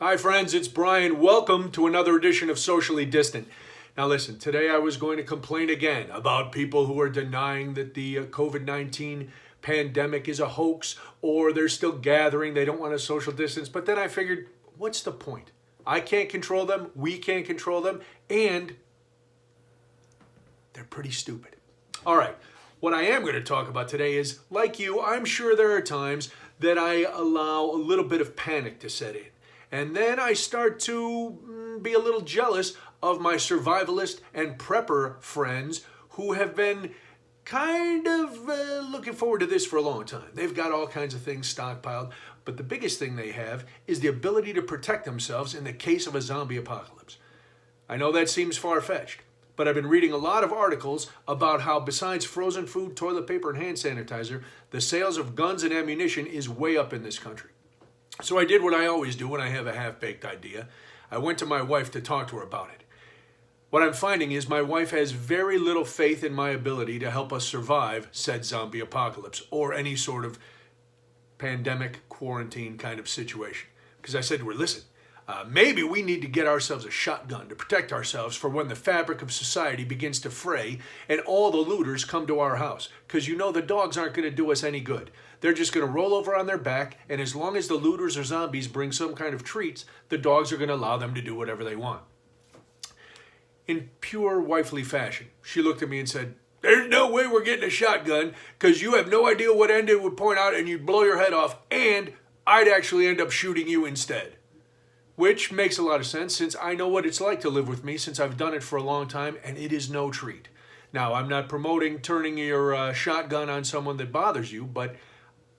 Hi friends, it's Brian. Welcome to another edition of Socially Distant. Now listen, today I was going to complain again about people who are denying that the COVID-19 pandemic is a hoax or they're still gathering, they don't want to social distance. But then I figured, what's the point? I can't control them, we can't control them, and they're pretty stupid. All right, what I am going to talk about today is, like you, I'm sure there are times that I allow a little bit of panic to set in. And then I start to be a little jealous of my survivalist and prepper friends who have been kind of looking forward to this for a long time. They've got all kinds of things stockpiled, but the biggest thing they have is the ability to protect themselves in the case of a zombie apocalypse. I know that seems far-fetched, but I've been reading a lot of articles about how besides frozen food, toilet paper, and hand sanitizer, the sales of guns and ammunition is way up in this country. So I did what I always do when I have a half-baked idea. I went to my wife to talk to her about it. What I'm finding is my wife has very little faith in my ability to help us survive said zombie apocalypse or any sort of pandemic quarantine kind of situation. Because I said to her, listen, maybe we need to get ourselves a shotgun to protect ourselves for when the fabric of society begins to fray and all the looters come to our house. Because you know the dogs aren't going to do us any good. They're just going to roll over on their back, and as long as the looters or zombies bring some kind of treats, the dogs are going to allow them to do whatever they want. In pure wifely fashion, she looked at me and said, there's no way we're getting a shotgun because you have no idea what end it would point out and you'd blow your head off, and I'd actually end up shooting you instead. Which makes a lot of sense since I know what it's like to live with me since I've done it for a long time, and it is no treat. Now, I'm not promoting turning your shotgun on someone that bothers you, but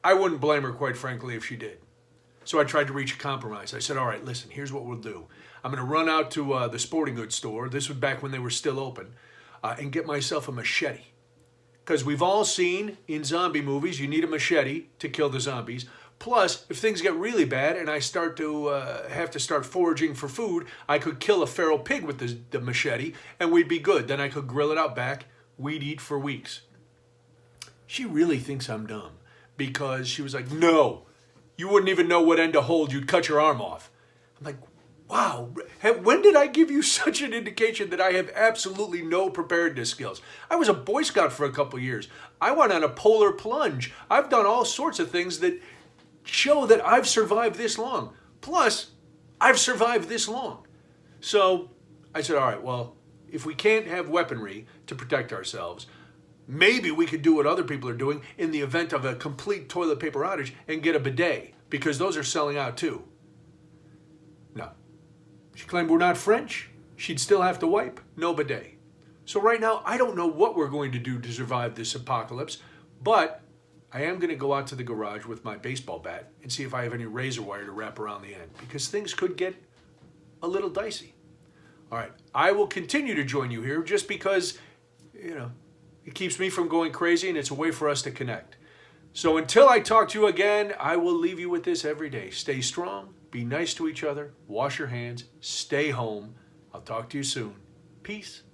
I wouldn't blame her, quite frankly, if she did. So I tried to reach a compromise. I said, all right, listen, here's what we'll do. I'm going to run out to the sporting goods store, this was back when they were still open, and get myself a machete. Because we've all seen in zombie movies, you need a machete to kill the zombies. Plus, if things get really bad and I start to have to start foraging for food, I could kill a feral pig with the machete and we'd be good. Then I could grill it out back. We'd eat for weeks. She really thinks I'm dumb because she was like, no, you wouldn't even know what end to hold. You'd cut your arm off. I'm like, wow, when did I give you such an indication that I have absolutely no preparedness skills? I was a Boy Scout for a couple years. I went on a polar plunge. I've done all sorts of things that show that I've survived this long. Plus, I've survived this long. So I said, all right, well, if we can't have weaponry to protect ourselves, maybe we could do what other people are doing in the event of a complete toilet paper outage and get a bidet, because those are selling out too. No. She claimed we're not French. She'd still have to wipe. No bidet. So right now, I don't know what we're going to do to survive this apocalypse, but I am going to go out to the garage with my baseball bat and see if I have any razor wire to wrap around the end, because things could get a little dicey. All right, I will continue to join you here just because, it keeps me from going crazy and it's a way for us to connect. So until I talk to you again, I will leave you with this every day. Stay strong, be nice to each other, wash your hands, stay home. I'll talk to you soon. Peace.